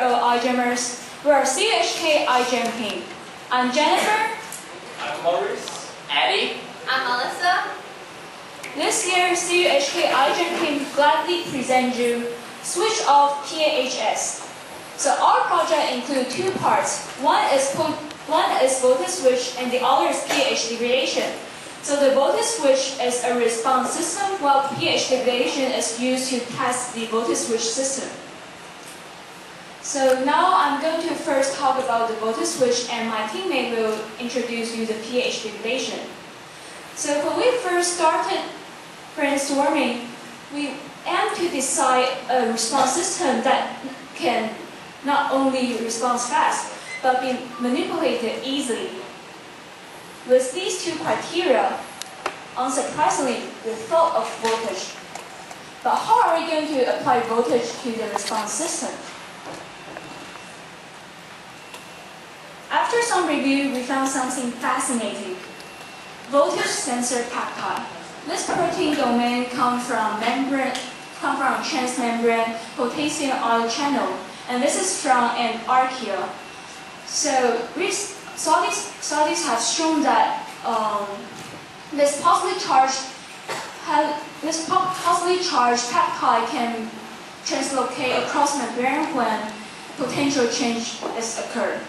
fellow iGEMers. We are CUHK iGEM team. I'm Jennifer. I'm Maurice. Eddie. I'm Melissa. This year, CUHK iGEM team gladly present you Switch Off PAHS. So our project includes two parts. One is voltage switch and the other is pH degradation. So the voltage switch is a response system, while pH degradation is used to test the voltage switch system. So now I'm going to first talk about the voltage switch, and my teammate will introduce you the pH degradation. So when we first started brainstorming, we aimed to decide a response system that can not only respond fast, but be manipulated easily. With these two criteria, unsurprisingly, we thought of voltage. But how are we going to apply voltage to the response system? After some review, we found something fascinating. Voltage sensor peptide. This protein domain comes from transmembrane potassium ion channel, and this is from an archaea. So studies have shown that this positively charged peptide can translocate across membrane when potential change is occurred.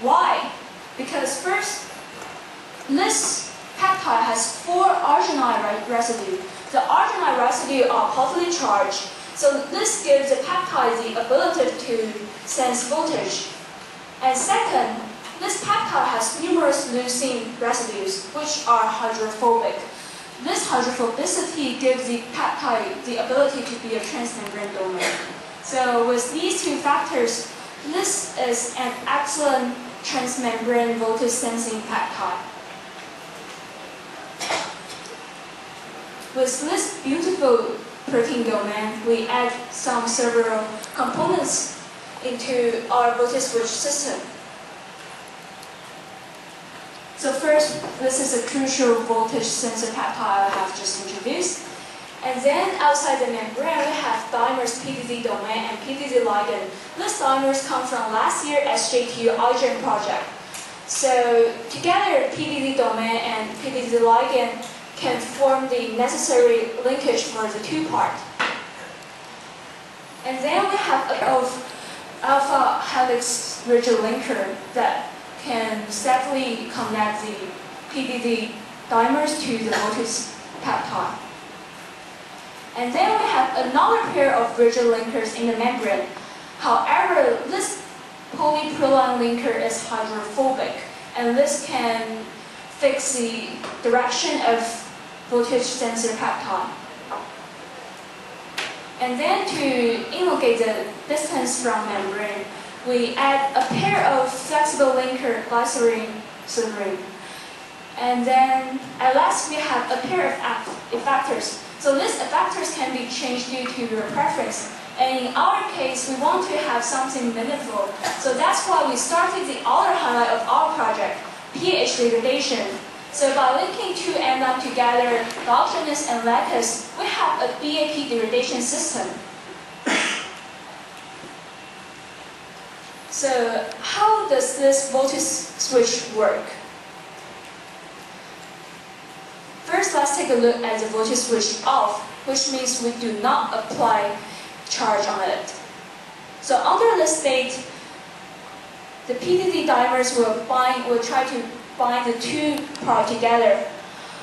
Why? Because first, this peptide has 4 arginine residues. The arginine residues are positively charged, so this gives the peptide the ability to sense voltage. And second, this peptide has numerous leucine residues, which are hydrophobic. This hydrophobicity gives the peptide the ability to be a transmembrane domain. So with these two factors, this is an excellent transmembrane voltage sensing peptide. With this beautiful protein domain, we add some several components into our voltage switch system. So first, this is a crucial voltage sensor peptide I have just introduced. And then outside the membrane, we have dimers PDD domain and PDD ligand. These dimers come from last year's SJTU iGEM project. So together, PDD domain and PDD ligand can form the necessary linkage for the two-part. And then we have alpha helix rigid linker that can safely connect the PDD dimers to the voltage peptide. And then we have another pair of rigid linkers in the membrane. However, this polyproline linker is hydrophobic, and this can fix the direction of voltage sensor peptide. And then to elongate the distance from membrane, we add a pair of flexible linker glycerin. And then at last we have a pair of effectors. So these effectors can be changed due to your preference. And in our case, we want to have something meaningful. So that's why we started the other highlight of our project, pH degradation. So by linking two enzymes together, dioxinase and lactase, we have a BAP degradation system. So how does this voltage switch work? First, let's take a look at the voltage switch off, which means we do not apply charge on it. So under this state, the PDD dimers will try to bind the two parts together.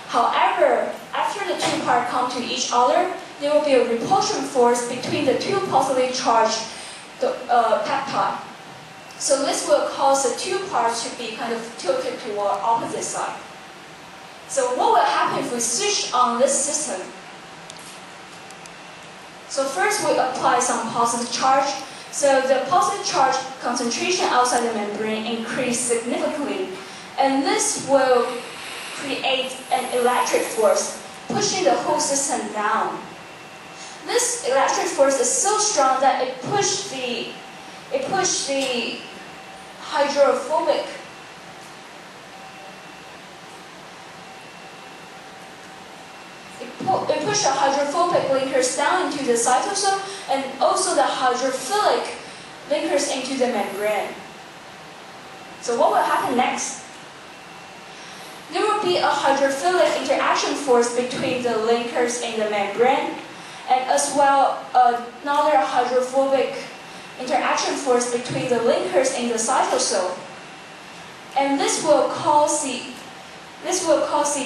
However, after the two parts come to each other, there will be a repulsion force between the two positively charged peptide. So this will cause the two parts to be kind of tilted toward opposite side. So what will happen if we switch on this system? So first we apply some positive charge. So the positive charge concentration outside the membrane increase significantly. And this will create an electric force, pushing the whole system down. This electric force is so strong that it pushed the hydrophobic push the hydrophobic linkers down into the cytosol and also the hydrophilic linkers into the membrane. So what will happen next? There will be a hydrophilic interaction force between the linkers in the membrane, and as well another hydrophobic interaction force between the linkers in the cytosol. And this will cause the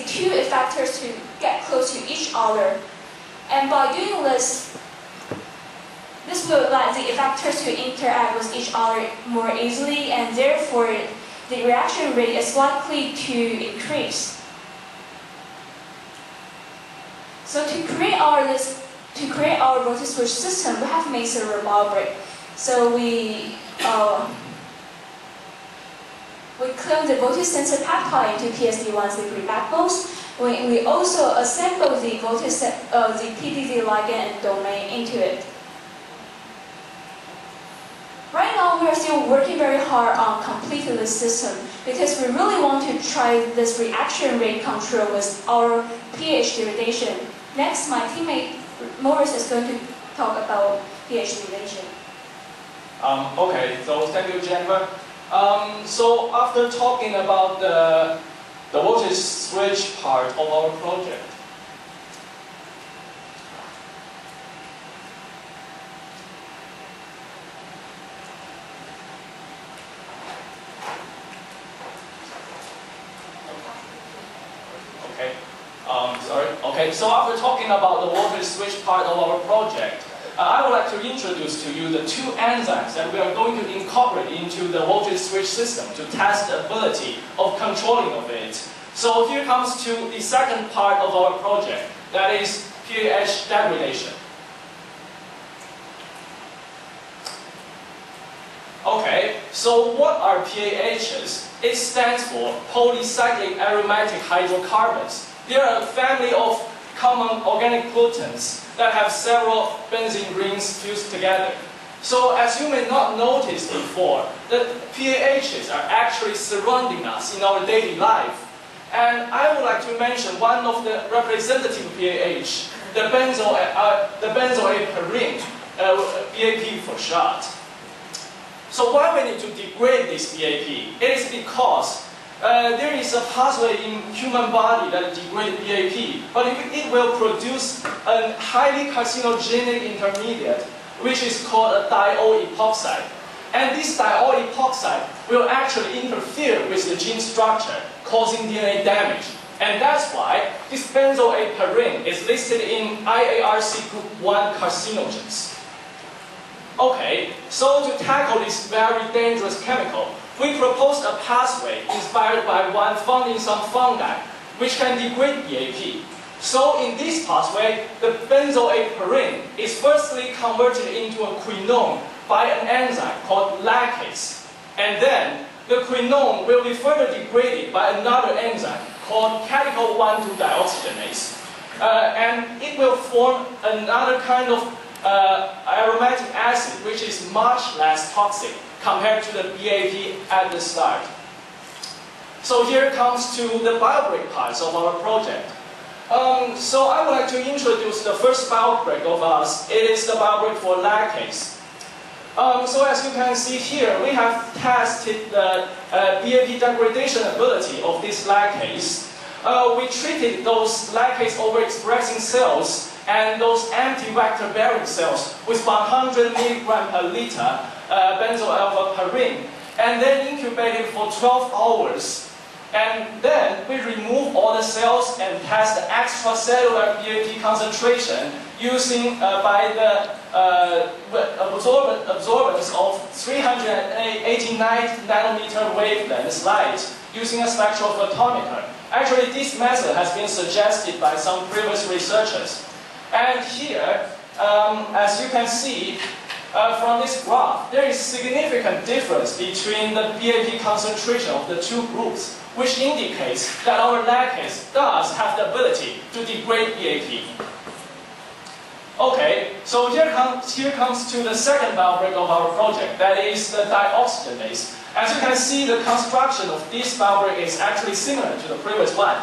two effectors to get close to each other. And by doing this, this will let the effectors to interact with each other more easily, and therefore the reaction rate is likely to increase. So to create our voltage-switch system, we have made several biobricks. So we clone the voltage sensor peptide into PSD1C3 backbones. We also assemble the PDD ligand and domain into it. Right now, we are still working very hard on completing this system because we really want to try this reaction rate control with our pH degradation. Next, my teammate Morris is going to talk about pH degradation. Okay, so thank you, Jennifer. So after talking about the voltage switch part of our project, so after talking about the voltage switch part of our project, I would like to introduce to you the two enzymes that we are going to incorporate into the voltage switch system to test the ability of controlling of it. So here comes to the second part of our project, that is pH degradation. Okay, so what are PAHs? It stands for polycyclic aromatic hydrocarbons. They are a family of common organic pollutants that have several benzene rings fused together. So as you may not notice before, the PAHs are actually surrounding us in our daily life. And I would like to mention one of the representative PAH, the benzoapirin, BAP for short. So why we need to degrade this BAP? It is because there is a pathway in human body that degrades BAP, but it will produce a highly carcinogenic intermediate, which is called a diol epoxide. And this diol epoxide will actually interfere with the gene structure, causing DNA damage. And that's why this benzoapirin is listed in IARC group 1 carcinogens. Okay, so to tackle this very dangerous chemical, we proposed a pathway inspired by one found in some fungi, which can degrade BAP. So in this pathway, the benzoapirin is firstly converted into a quinone by an enzyme called lactase. And then the quinone will be further degraded by another enzyme called catechol 1,2 dioxygenase. And it will form another kind of aromatic acid, which is much less toxic compared to the BAP at the start. So here comes to the biobrick parts of our project. So I would like to introduce the first biobrick of us. It is the biobrick for lactase. So as you can see here, we have tested the BAP degradation ability of this lactase. We treated those lactase overexpressing cells and those empty vector-bearing cells with 100 mg per liter benzoylvapirin, and then incubated for 12 hours. And then we remove all the cells and test the extracellular BAP concentration using by the absorbance of 389 nanometer wavelength light using a spectrophotometer. Actually, this method has been suggested by some previous researchers. And here, as you can see from this graph, there is significant difference between the BAP concentration of the two groups, which indicates that our lactase does have the ability to degrade BAP. Okay, so here comes to the second biobrick of our project, that is the dioxygenase. As you can see, the construction of this biobrick is actually similar to the previous one.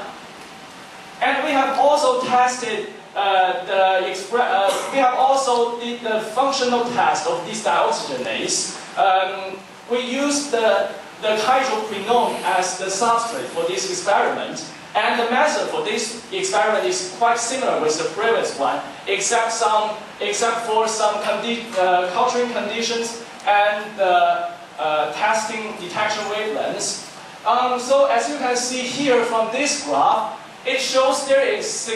And we have also tested we have also did the functional test of this dioxygenase. We use the hydroquinone as the substrate for this experiment. And the method for this experiment is quite similar with the previous one, except for some culturing conditions and testing detection wavelengths. So as you can see here from this graph, it shows there is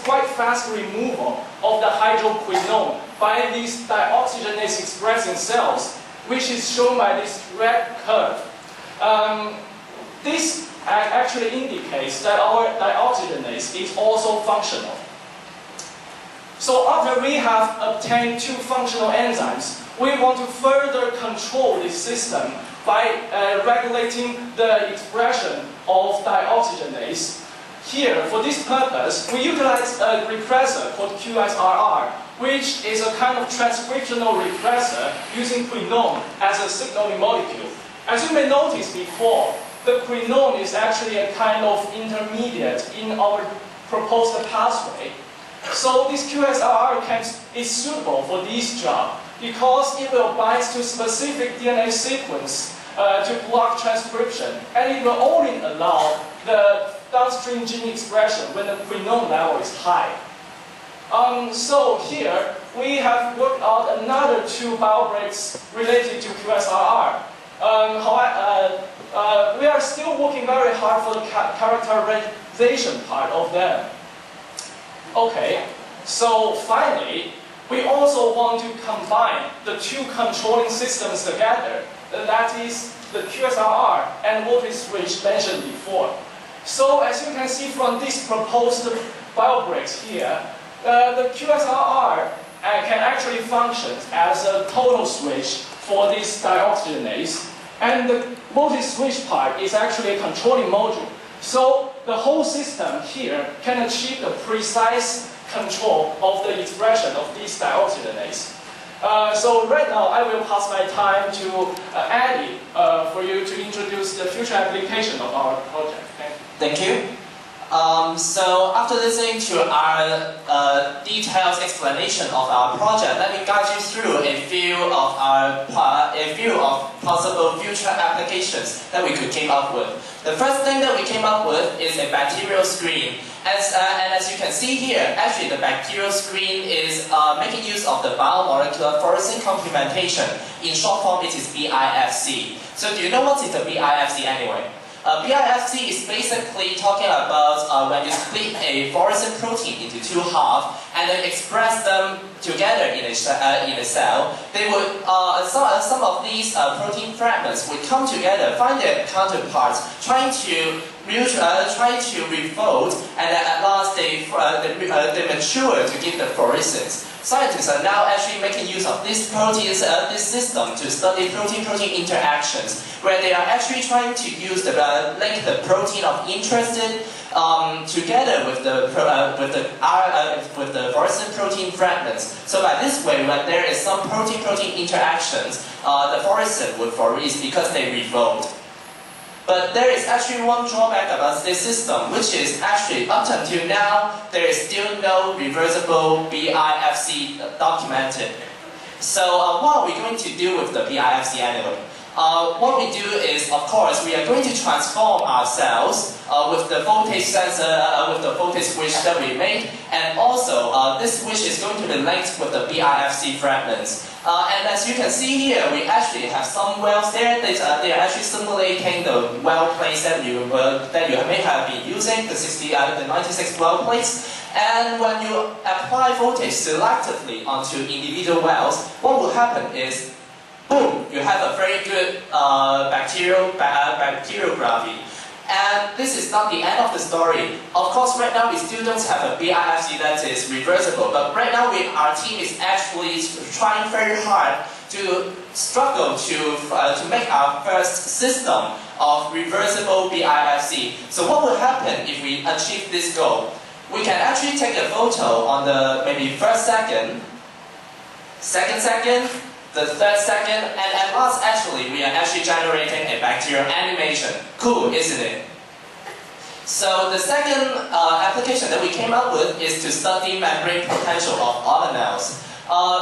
quite fast removal of the hydroquinone by these dioxygenase expressing cells, which is shown by this red curve. This actually indicates that our dioxygenase is also functional. So after we have obtained two functional enzymes, we want to further control this system by regulating the expression of dioxygenase. Here, for this purpose, we utilize a repressor called QSRR, which is a kind of transcriptional repressor using quinone as a signaling molecule. As you may notice before, the quinone is actually a kind of intermediate in our proposed pathway. So this QSRR is suitable for this job because it will bind to specific DNA sequence to block transcription, and it will only allow the downstream gene expression when the quinone level is high. So here we have worked out another two biobreaks related to QSRR. We are still working very hard for the characterization part of them. Okay, so finally, we also want to combine the two controlling systems together. That is the QSRR and voltage switch mentioned before. So as you can see from this proposed biobreaks here, the QSRR can actually function as a total switch for this dioxygenase. And the voltage switch part is actually a controlling module. So the whole system here can achieve the precise control of the expression of this dioxygenase. So right now I will pass my time to Eddie for you to introduce the future application of our project. Thank you. So after listening to our detailed explanation of our project, let me guide you through a few of possible future applications that we could came up with. The first thing that we came up with is a bacterial screen. And as you can see here, actually the bacterial screen is making use of the biomolecular fluorescent complementation. In short form, it is BIFC. So do you know what is the BIFC anyway? BIFC is basically talking about when you split a fluorescent protein into two halves and then express them together in a cell. They would some of these protein fragments would come together, find their counterparts, trying to refold, and then at last they mature to give the fluorescence. Scientists are now actually making use of this system to study protein-protein interactions, where they are actually trying to use link the protein of interest together with the fluorescent protein fragments. So by this way, when there is some protein-protein interactions, the fluorescent would fluoresce because they refold. But there is actually one drawback about this system, which is actually up until now, there is still no reversible BIFC documented. So what are we going to do with the BIFC anyway? What we do is, of course, we are going to transform our cells with the voltage sensor, with the voltage switch that we made, and also this switch is going to be linked with the BIFC fragments. And as you can see here, we actually have some wells there. They are actually simulating the well plates that you may have been using, the 96 well plates. And when you apply voltage selectively onto individual wells, what will happen is, boom, you have a very good bacteriography. And this is not the end of the story. Of course, right now we still don't have a BIFC that is reversible, but right now our team is actually trying very hard to struggle to make our first system of reversible BIFC. So what will happen if we achieve this goal? We can actually take a photo on the maybe first second, second second, the third second, and at last actually we are actually generating a bacterial animation. Cool, isn't it? So the second application that we came up with is to study membrane potential of organelles.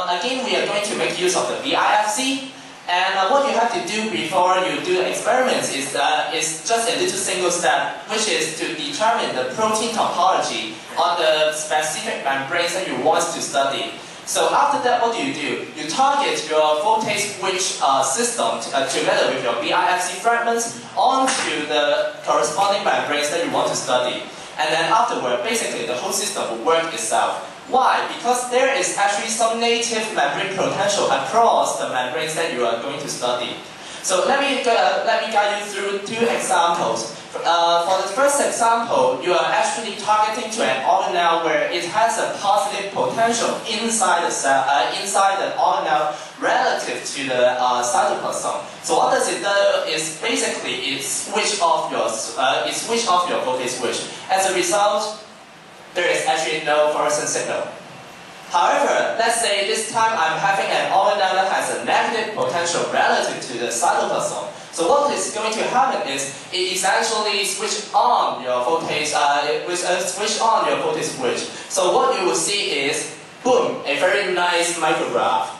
Again, we are going to make use of the BIFC. And what you have to do before you do experiments is just a little single step, which is to determine the protein topology on the specific membranes that you want to study. So after that, what do? You target your voltage switch system together with your BIFC fragments onto the corresponding membranes that you want to study. And then afterward, basically the whole system will work itself. Why? Because there is actually some native membrane potential across the membranes that you are going to study. So let me guide you through two examples. For the first example, you are actually targeting to an organelle where it has a positive potential inside the cell, inside the organelle relative to the cytoplasm. So what does it do is basically it switch off your voltage switch. As a result, there is actually no fluorescent signal. However, let's say this time I'm having an organelle that has a negative potential relative to the cytoplasm. So what is going to happen is it essentially switch on your voltage, switch. So what you will see is, boom, a very nice micrograph.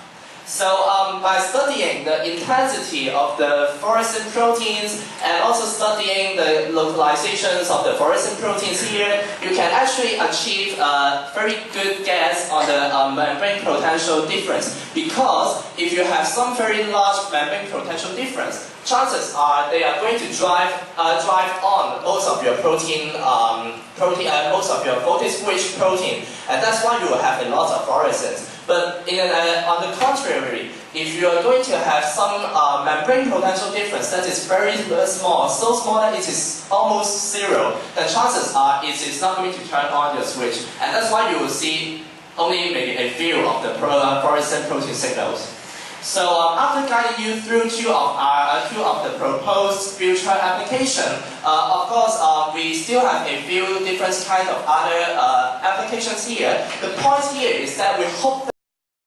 So by studying the intensity of the fluorescent proteins and also studying the localizations of the fluorescent proteins here, you can actually achieve a very good guess on the membrane potential difference. Because if you have some very large membrane potential difference, chances are they are going to drive on most of your most of your voltage switch protein, and that's why you will have a lot of fluorescence. But on the contrary, if you are going to have some membrane potential difference that is very small, so small that it is almost zero, then chances are it is not going to turn on your switch, and that's why you will see only maybe a few of the fluorescent protein signals. So after guiding you through two of the proposed future application, of course we still have a few different kinds of other applications here. The point here is that we hope that